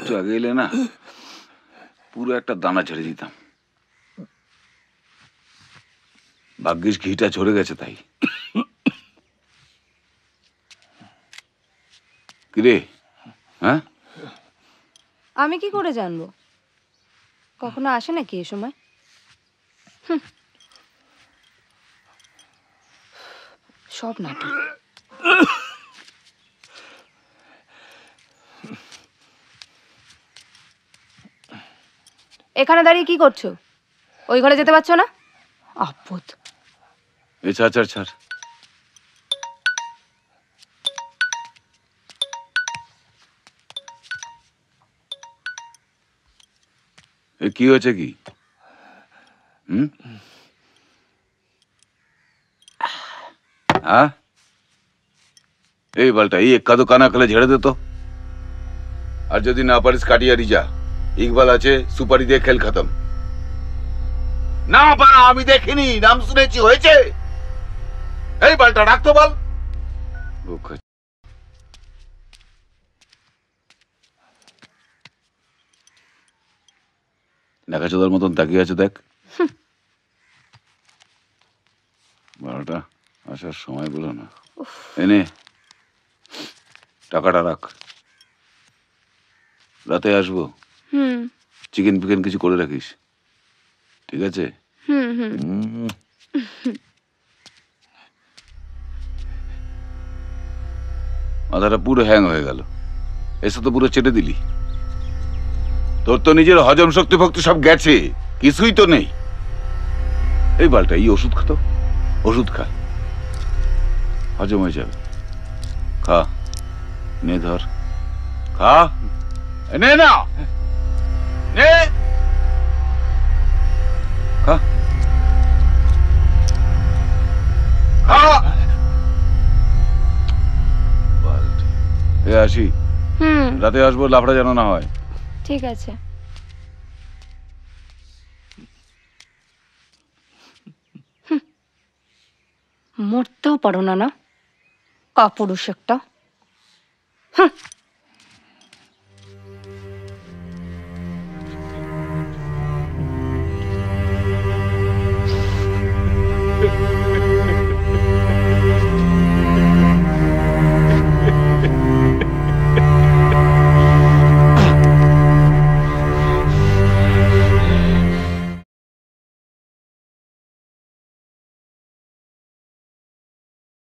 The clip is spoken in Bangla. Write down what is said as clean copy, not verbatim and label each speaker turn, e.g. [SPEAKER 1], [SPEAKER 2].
[SPEAKER 1] একটু আগে এলে না পুরো একটা দানা ছেড়ে দিতাম। ভাগ্যিস ঘিটা ঝরে গেছে তাই। কিরে, হ্যাঁ?
[SPEAKER 2] আমি কি করে জানবো? কখনো আসে নাকি এ সময়? সব নাটক। এখানে দাঁড়িয়ে কি করছো? ওই ঘরে যেতে পারছো না? আপদ।
[SPEAKER 1] এ ছাড় ছাড় ছাড়। এ কি হয়েছে কি? हाँ এই বালটা এই এক্কা তো কানা খেলে ঝেড়ে দে তো। আর যদি না পারিস কাটিয়ারি যা, ইকবাল আছে, সুপারি দিয়ে খেল খতম। না পারা আমি দেখিনি, নাম শুনেছি, হয়েছে। এই বালটা ডাকতো বল। নাকাচোদার মতন তাকিয়ে আছে দেখ। বারোটা আসার সময় বলো না। এনে টাকাটা রাখ, রাতে আসবো। চিকেন ফিকেন কিছু করে রাখিস, ঠিক আছে? মাথাটা পুরো হ্যাং হয়ে গেল, এসে তো পুরো চেটে দিলি। তোর তো নিজের হজম শক্তি ফক্তি সব গেছে, কিছুই তো নেই। এই বালটা এই ওষুধ খাতো, ওষুধ খা, হজম হয়ে যাবে। খা, নে ধর, খা, নে না, নে, খা, খা। এ আসি, রাতে আসবো, লাফড়া যেন না হয়।
[SPEAKER 2] ঠিক আছে। মরতেও পারো না, না কাপুরুষ একটা।